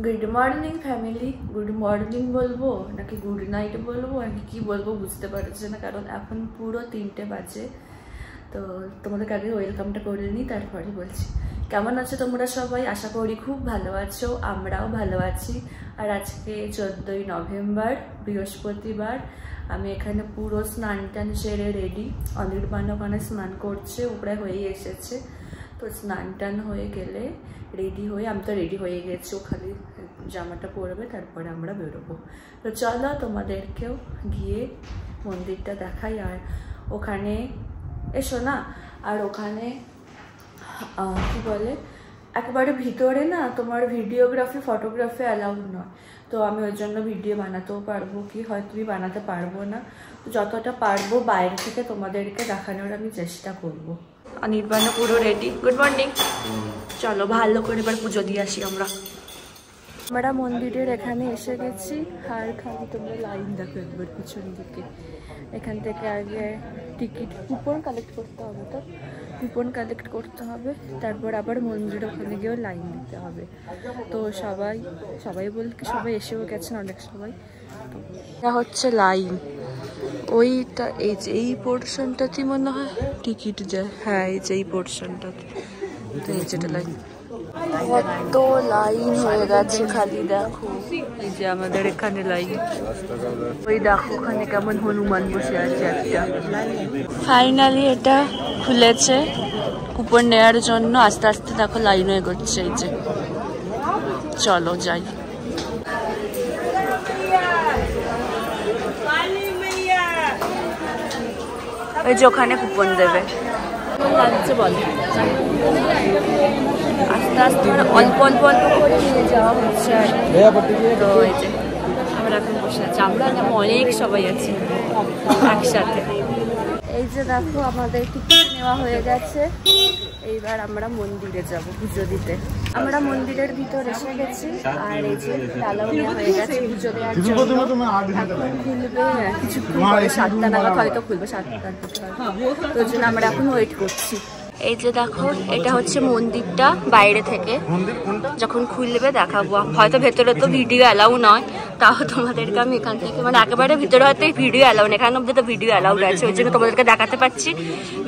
Good morning family. Good morning বলবো নাকি good night বলবো নাকি কি বলবো বুঝতে পারছি না, কারণ এখন পুরো 3টে বাজে। তো তোমাদেরকে আগে ওয়েলকামটা করে নিই, তারপরে বলছি। কেমন আছো তোমরা সবাই? আশা করি খুব ভালো আছো, আমরাও ভালো আছি। আর আজকে 14ই নভেম্বর, বৃহস্পতিবার। আমি এখানে পুরো স্নান টান সেরে রেডি। অনির্বাণ ওখানে স্নান করছে, উপরে হয়ে এসেছে। তো স্নান টান হয়ে গেলে রেডি হয়ে, আমি তো রেডি হয়ে গেছি, ওখানে জামাটা পরবে, তারপরে আমরা বেরোবো। তো চলো তোমাদেরকেও গিয়ে মন্দিরটা দেখাই। আর ওখানে এসো না, আর ওখানে কি বলে, একেবারে ভিতরে না তোমার ভিডিওগ্রাফি ফটোগ্রাফি অ্যালাউড নয়। তো আমি ওই জন্য ভিডিও বানাতেও পারবো কি হয়তো বানাতে পারবো না। তো যতটা পারবো বাইরে থেকে তোমাদেরকে দেখানোর আমি চেষ্টা করবো। অনির্বাণ পুরো রেডি। Good morning. চলো ভালো করে এবার পুজো দিয়ে আসি। আমরা মন্দিরের এখানে এসে গেছি। আর খালি তোমরা লাইন দেখো একবার পিছন দিকে। এখান থেকে আগে টিকিট কুপন কালেক্ট করতে হবে, তো কুপন কালেক্ট করতে হবে, তারপর আবার মন্দিরের ওখানে গিয়েও লাইন দিতে হবে। তো সবাই বলতে সবাই এসেও গেছেন, অনেক সবাই। এটা হচ্ছে লাইন, ওইটা এই পোর্শনটাতে মনে হয় টিকিট যায়। হ্যাঁ, এই যে এই পোর্শনটাতে। তো এই যেটা লাইন, কত লাইন হয়ে গেছে খালি দেখো। এই যে আমাদের এখানে লাইন, ওই দেখো ওখানে কেমন হনুমান বসে আছে একটা। ফাইনালি এটা খুলেছে কুপন নেওয়ার জন্য। আস্তে আস্তে দেখো লাইন হয়ে গেছে। এই যে চলো যাই। ওই যে ওখানে কুপন দেবে। লাগছে বলো, আস্তে আস্তে মানে অল্প অল্প অল্প করে নিয়ে যাওয়া হচ্ছে। আর তো এই যে আমরা এখন বসে আছি, আমরা অনেক সবাই আছি একসাথে। এই যে দেখো আমাদের টিকিট নেওয়া হয়ে গেছে। এইবার আমরা মন্দিরে যাব পুজো দিতে। আমরা মন্দিরের ভিতর এসে গেছি। আর এই যে তালাও নেওয়া হয়ে গেছে পুজো দেওয়ার জন্য। এখন খুলবে কিছুক্ষণ পরে, 7টা নাগাদ হয়তো খুলবে, 7টার দিকে। তো ওই জন্য আমরা এখন ওয়েট করছি। এই যে দেখো এটা হচ্ছে মন্দিরটা বাইরে থেকে, যখন খুলবে দেখাবো। হয়তো ভেতরে তো ভিডিও অ্যালাউ নয়, তাও তোমাদেরকে আমি এখান থেকে মানে একেবারে ভিতরে হয়তো ভিডিও অ্যালাউ নেই, এখানে অব্দি তো ভিডিও অ্যালাউড আছে, ওই জন্য তোমাদেরকে দেখাতে পারছি।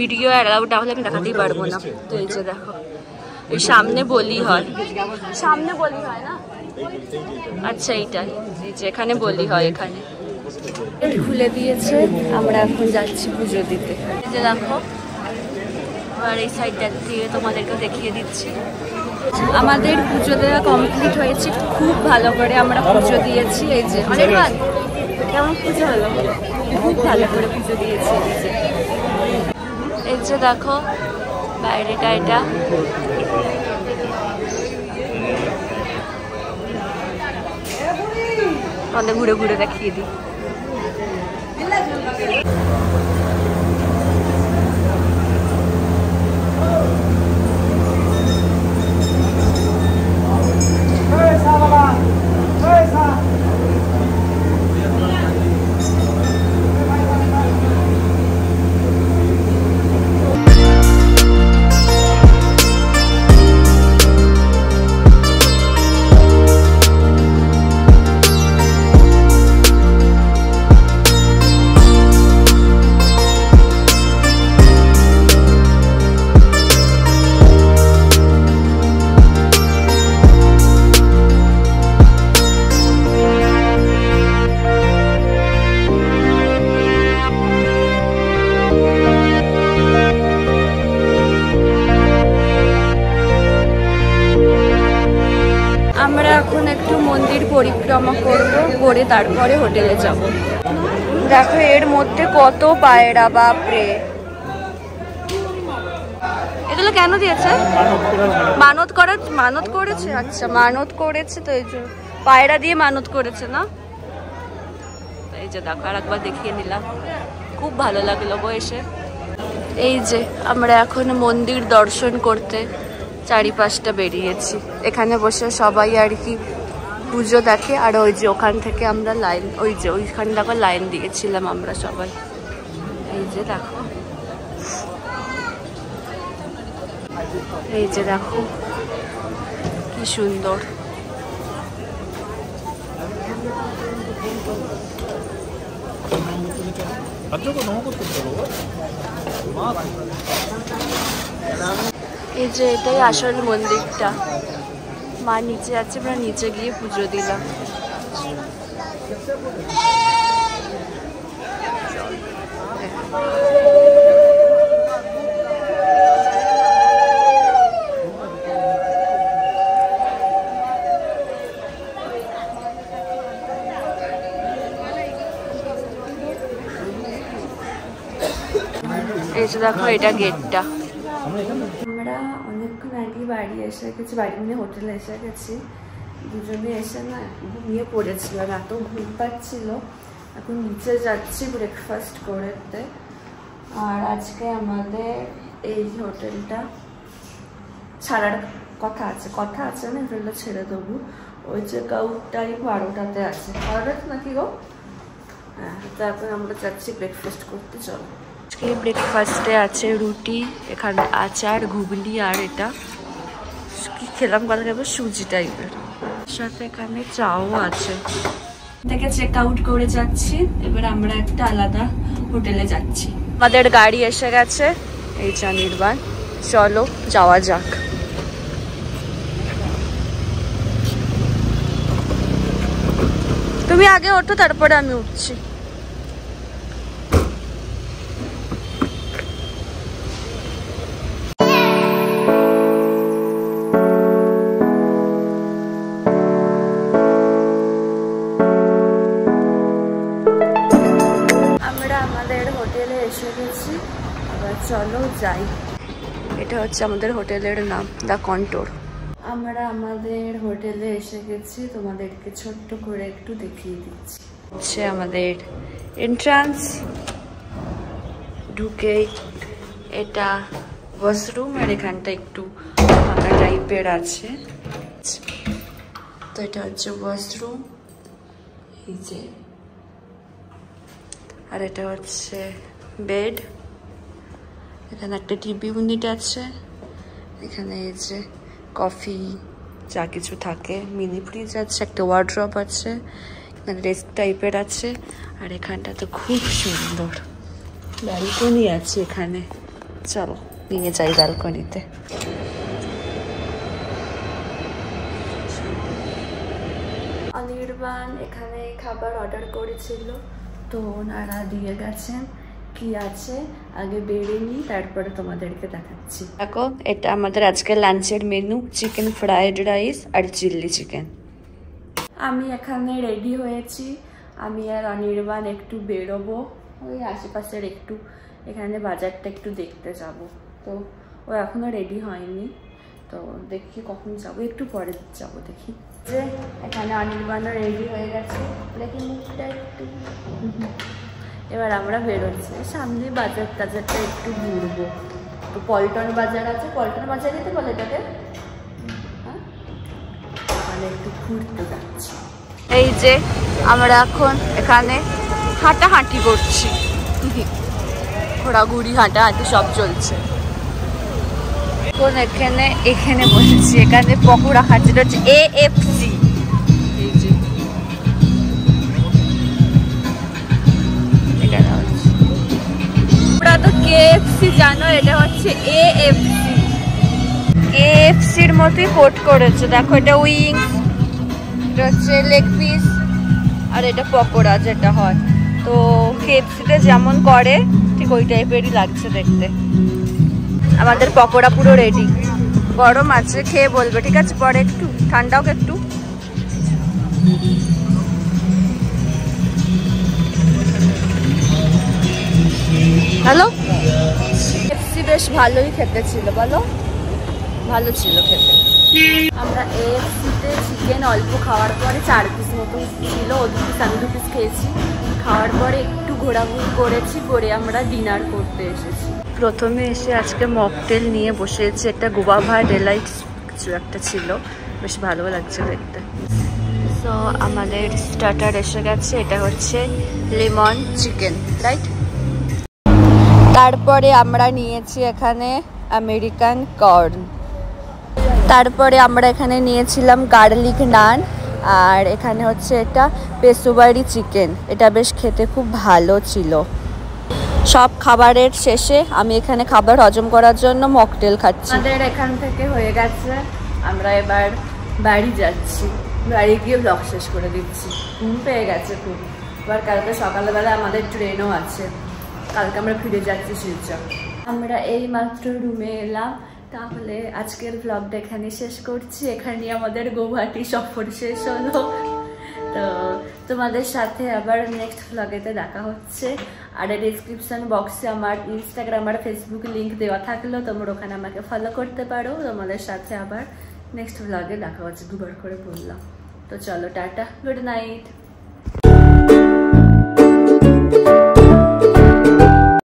ভিডিও অ্যালাউড না হলে আমি দেখাতেই পারবো না। তো এই যে দেখো এই সামনে বলি হয়, সামনে বলি হয় না? আচ্ছা এইটাই, এই যে এখানে বলি হয়। এখানে খুলে দিয়েছে, আমরা এখন যাচ্ছি পুজো দিতে। এই যে দেখো, আর এই সাইডটা দিয়ে তোমাদেরকে দেখিয়ে দিচ্ছি। আমাদের পুজো দেওয়া কমপ্লিট হয়েছে, খুব ভালো করে আমরা পুজো দিয়েছি। এই যে অনির্বাণ কেমন পুজো হলো? খুব ভালো করে পুজো দিয়েছি। এই যে দেখো বাইরেটা, এটা অনেক ঘুরে ঘুরে দেখিয়ে দিই। আমরা এখন একটু মন্দির পরিক্রমা করব, করে তারপরে হোটেলে যাব। দেখো এর মধ্যে কত পায়রা, বাপরে। এগুলো কেন দিয়েছে? মানত করেছে। আচ্ছা মানত করেছে, তো এই যে পায়রা দিয়ে মানত করেছে না? এই যে দেখো আর একবার দেখিয়ে নিলাম, খুব ভালো লাগলো গো এসে। এই যে আমরা এখন মন্দির দর্শন করতে চারিপাশটা বেরিয়েছি। এখানে বসে সবাই আর কি পুজো দেখে। আর ওই যে ওখান থেকে আমরা লাইন, ওই যে ওইখানে দেখো লাইন দিয়েছিলাম আমরা সবাই। এই যে দেখো, এই যে দেখো কি সুন্দর। এই যে এটাই আসল মন্দিরটা, মা নিচে আছে, আমরা নিচে গিয়ে পুজো দিলাম। এই যে দেখো, এটা গেটটা। আমরা অনেকক্ষণ আগে বাড়ি এসে গেছি, বাড়ি মানে হোটেলে এসে গেছি। দুজনে এসে না ঘুমিয়ে পড়েছিলাম, এত ঘুম পাচ্ছিল। এখন নিচে যাচ্ছি ব্রেকফাস্ট করতে। আর আজকে আমাদের এই হোটেলটা ছাড়ার কথা আছে না, হোটেলটা ছেড়ে দেবো। ওই যে কাউটাই 12টাতে আছে, 12টাতে নাকি গো? হ্যাঁ, তারপরে আমরা যাচ্ছি ব্রেকফাস্ট করতে। চলো, আজকে ব্রেকফাস্টে আছে রুটি, এখানে আচার, ঘুগনি, আর এটা কি খেলাম কথা খাবো, সুজি টাইপের, সাথে এখানে চাও আছে। থেকে চেক আউট করে যাচ্ছি, এবার আমরা একটা আলাদা হোটেলে যাচ্ছি। আমাদের গাড়ি এসে গেছে, এই যে নির্বাণ। চলো যাওয়া যাক। তুমি আগে ওঠো, তারপরে আমি উঠছি। আমাদের হোটেলে এসে গেছি, এবার চলো যাই। এটা হচ্ছে আমাদের হোটেলের নাম, দ্য কন্টোর। আমরা আমাদের হোটেলে এসে গেছি, তোমাদেরকে ছোট্ট করে একটু দেখিয়ে দিচ্ছি। হচ্ছে আমাদের এন্ট্রান্স, ঢুকে এটা ওয়াশরুম, আর এখানটা একটু ফাঁকা টাইপের আছে। তো এটা হচ্ছে ওয়াশরুম, এই যে, আর এটা হচ্ছে বেড। এখানে একটা টিভি ইউনিট আছে, এখানে এই যে কফি যা কিছু থাকে, মিনি ফ্রিজ আছে, একটা ওয়ার্ড্রপ আছে, এখানে রেস্ট টাইপের আছে। আর এখানটা তো খুব সুন্দর ব্যালকনি আছে এখানে। চলো নিয়ে যাই ব্যালকনিতে। অনির্বাণ এখানে খাবার অর্ডার করেছিল, তো ওনারা দিয়ে গেছেন। কি আছে আগে বেড়ে নিই, তারপরে তোমাদেরকে দেখাচ্ছি। দেখো, এটা আমাদের আজকে লাঞ্চের মেনু, চিকেন ফ্রাইড রাইস আর চিলি চিকেন। আমি এখানে রেডি হয়েছি, আমি আর অনির্বাণ একটু বেরোবো, ওই আশেপাশের একটু এখানে বাজারটা একটু দেখতে যাব। তো ও এখনো রেডি হয়নি, তো দেখি কখন যাব, একটু পরে যাব দেখি। যে এখানে অনির্বাণও রেডি হয়ে গেছে, দেখি মুখটা একটু। এবার আমরা বেরোচ্ছি, সামনে বাজার টাজারটা একটু ঘুরবো। তো পল্টন বাজার আছে, পল্টন বাজার যেতে বলে এটাকে, হ্যাঁ, ওখানে একটু ঘুরতে যাচ্ছি। এই যে আমরা এখন এখানে হাঁটাহাঁটি করছি, ঘোরাঘুরি হাঁটাহাঁটি সব চলছে। এখন এখানে বসেছি, এখানে পকোড়া খাচ্ছি, এটা হচ্ছে AFC। এই যে এখানে হচ্ছে, তোমরা তো KFC জানো, এটা হচ্ছে AFCর মতোই কোট করেছে। দেখো, এটা উইংস, এটা হচ্ছে লেগ পিস, আর এটা পকোড়া যেটা হয়। তো KFCতে যেমন করে ঠিক ওই টাইপেরই লাগছে দেখতে। আমাদের পকোড়া পুরো রেডি, গরম আছে, খেয়ে বলবে, ঠিক আছে? পরে একটু ঠান্ডাও একটু। হ্যালো, KFC বেশ ভালোই খেতে ছিল, বলো? ভালো ছিল খেতে। আমরা AFCতে চিকেন অল্প খাওয়ার পরে 4 পিস মতো ছিল, ও 2 পিস আমি 2 পিস খেয়েছি। খাওয়ার পরে একটু ঘোরাঘুরি করেছি, করে আমরা ডিনার করতে এসেছি। প্রথমে এসে আজকে মকটেল নিয়ে বসেছি, একটা গুয়াভা ডিলাইটস কিছু একটা ছিল, বেশ ভালো লাগছে দেখতে। সো আমাদের স্টার্টার এসে গেছে, এটা হচ্ছে লেমন চিকেন, রাইট? তারপরে আমরা নিয়েছি এখানে আমেরিকান কর্ন, তারপরে আমরা এখানে নিয়েছিলাম গার্লিক নান, আর এখানে হচ্ছে এটা পেসুবাড়ি চিকেন, এটা বেশ খেতে খুব ভালো ছিল। সব খাবারের শেষে আমি এখানে খাবার হজম করার জন্য মকটেল খাচ্ছি। আমাদের এখান থেকে হয়ে গেছে, আমরা এবার বাড়ি যাচ্ছি, বাড়ি গিয়ে ব্লগ শেষ করে দিচ্ছি। ঘুম পেয়ে গেছে খুব, এবার কালকে সকালবেলা আমাদের ট্রেনও আছে, কালকে আমরা ফিরে যাচ্ছি শিলচর। আমরা এই মাত্র রুমে এলাম, তাহলে আজকের ব্লগটা এখানে শেষ করছি। এখানে আমাদের গৌহাটি সফর শেষ হলো। তো তোমাদের সাথে আবার নেক্সট ব্লগেতে দেখা হচ্ছে। আর ডিসক্রিপশন বক্সে আমার ইনস্টাগ্রাম আর ফেসবুক লিঙ্ক দেওয়া থাকলো, তোমরা ওখানে আমাকে ফলো করতে পারো। তোমাদের সাথে আবার নেক্সট ব্লগে দেখা হচ্ছে, দুবার করে বললাম। তো চলো, টাটা, গুড নাইট।